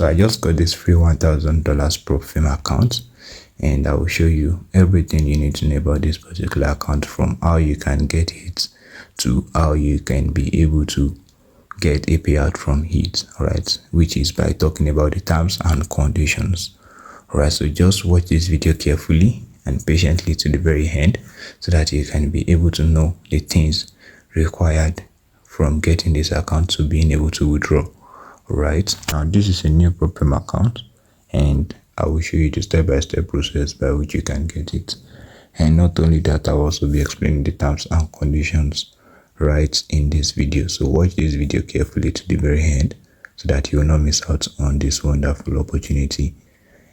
So I just got this free $1,000 prop firm account, and I will show you everything you need to know about this particular account, from how you can get it to how you can be able to get a payout from it, right? Which is by talking about the terms and conditions. Alright, so just watch this video carefully and patiently to the very end, so that you can be able to know the things required from getting this account to being able to withdraw. Right, now this is a new prop firm account, and I will show you the step-by-step process by which you can get it. And not only that, I will also be explaining the terms and conditions right in this video. So watch this video carefully to the very end, so that you will not miss out on this wonderful opportunity.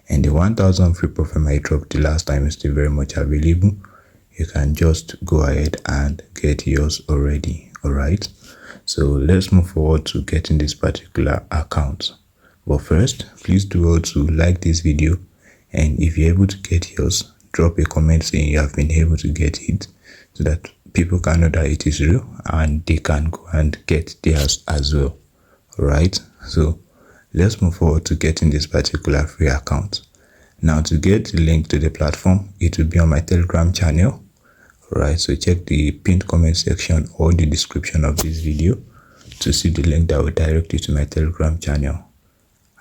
And the 1,000 free prop firm I dropped the last time is still very much available. You can just go ahead and get yours already. Alright, so let's move forward to getting this particular account. But first, please do also like this video, and if you're able to get yours, drop a comment saying you have been able to get it, so that people can know that it is real and they can go and get theirs as well. Alright, so let's move forward to getting this particular free account. Now, to get the link to the platform, it will be on my Telegram channel. Alright, so check the pinned comment section or the description of this video to see the link that will direct you to my Telegram channel.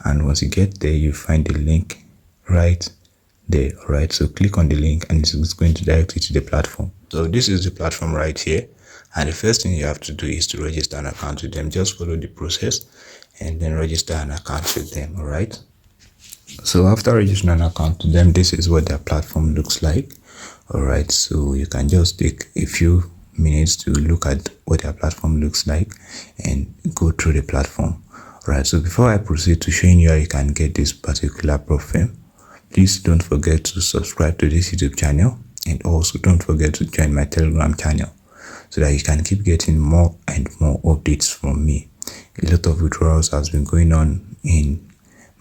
And once you get there, you find the link right there. Alright, so click on the link and it's going to direct you to the platform. So this is the platform right here, and the first thing you have to do is to register an account with them. Just follow the process and then register an account with them. Alright, so after registering an account with them, this is what their platform looks like. Alright, so you can just take a few minutes to look at what their platform looks like and go through the platform. Alright, so before I proceed to showing you how you can get this particular prop firm, please don't forget to subscribe to this YouTube channel, and also don't forget to join my Telegram channel, so that you can keep getting more and more updates from me. A lot of withdrawals has been going on in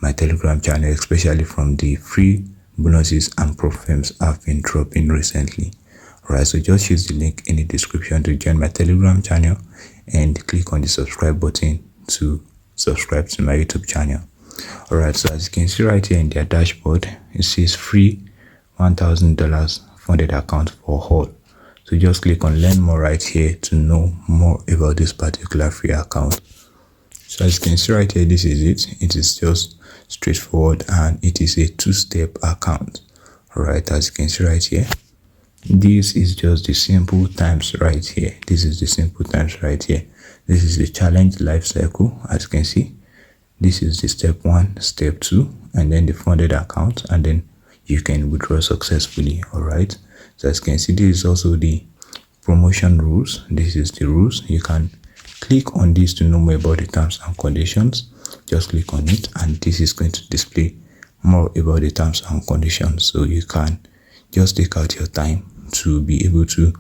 my Telegram channel, especially from the free bonuses and prop firms I've been dropping recently. Alright, so just use the link in the description to join my Telegram channel, and click on the subscribe button to subscribe to my YouTube channel. Alright, so as you can see right here in their dashboard, it says free $1,000 funded account for all. So just click on learn more right here to know more about this particular free account. So as you can see right here, this is it. It is just straightforward, and it is a two-step account. Alright, as you can see right here, this is just the simple times right here. This is the simple times right here. This is the challenge life cycle. As you can see, this is the step 1, step 2, and then the funded account, and then you can withdraw successfully. Alright, so as you can see, this is also the promotion rules. This is the rules. You can click on this to know more about the terms and conditions. Just click on it, and this is going to display more about the terms and conditions, so you can just take out your time to be able to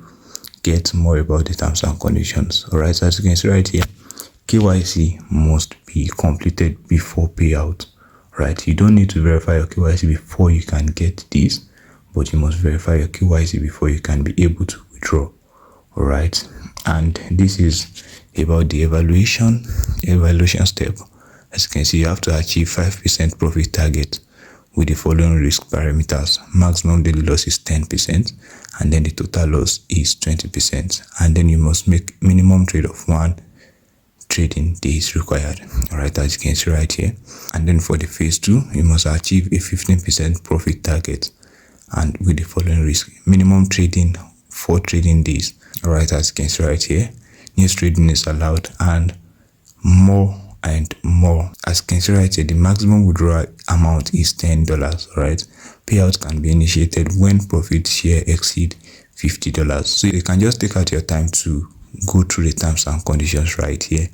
get more about the terms and conditions. Alright, so as you can see right here, KYC must be completed before payout. Right, you don't need to verify your KYC before you can get this, but you must verify your KYC before you can be able to withdraw. Alright, and this is about the evaluation step. As you can see, you have to achieve 5% profit target with the following risk parameters. Maximum daily loss is 10%, and then the total loss is 20%, and then you must make minimum trade of 1 trading days required. Alright, as you can see right here. And then for the phase 2, you must achieve a 15% profit target, and with the following risk: minimum trading 4 trading days. Alright, as you can see right here, news trading is allowed, and more and more. As you can see right here, the maximum withdrawal amount is $10. Right, payout can be initiated when profit share exceed $50. So you can just take out your time to go through the terms and conditions right here,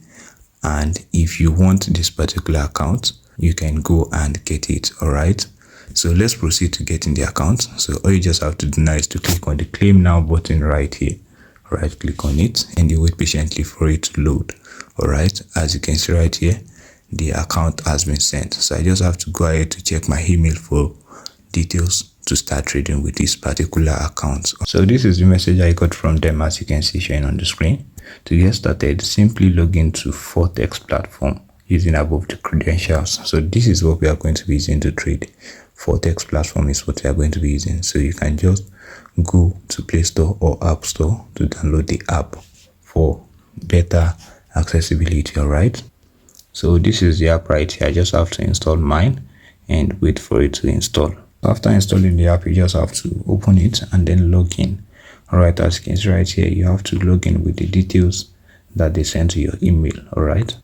and if you want this particular account, you can go and get it. Alright, so let's proceed to getting the account. So all you just have to do now is to click on the claim now button right here. Right, click on it, and you wait patiently for it to load. Alright, as you can see right here, the account has been sent. So I just have to go ahead to check my email for details to start trading with this particular account. So this is the message I got from them, as you can see showing on the screen. To get started, simply log into Fortex platform using above the credentials. So this is what we are going to be using to trade. Fortex platform is what we are going to be using. So you can just go to Play Store or App Store to download the app for better accessibility. All right, so this is the app right here. I just have to install mine and wait for it to install. After installing the app, you just have to open it and then log in. All right, as you can see right here, you have to log in with the details that they send to your email. All right,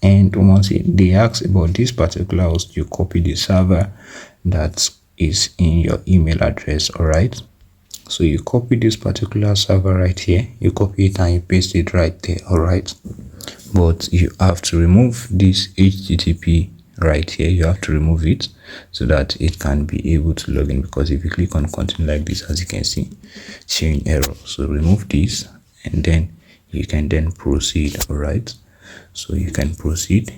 and once they ask about this particular host, you copy the server that is in your email address. All right, so you copy this particular server right here, you copy it and you paste it right there. All right, but you have to remove this HTTP right here. You have to remove it so that it can be able to log in, because if you click on continue like this, as you can see, showing error. So remove this and then you can then proceed. All right, so you can proceed,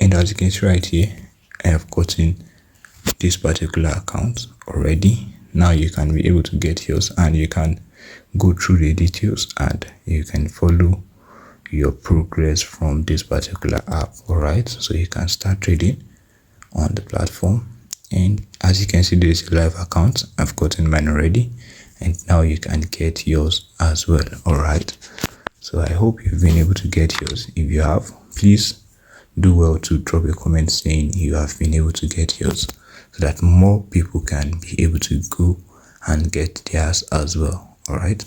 and as you can see right here, I have gotten this particular account already. Now you can be able to get yours, and you can go through the details and you can follow your progress from this particular app. All right, so you can start trading on the platform, and as you can see, there is a live account. I've gotten mine already, and now you can get yours as well. All right, so I hope you've been able to get yours. If you have, please do well to drop a comment saying you have been able to get yours, so that more people can be able to go and get theirs as well. All right,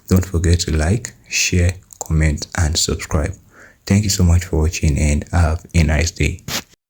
don't forget to like, share, comment and subscribe. Thank you so much for watching, and have a nice day.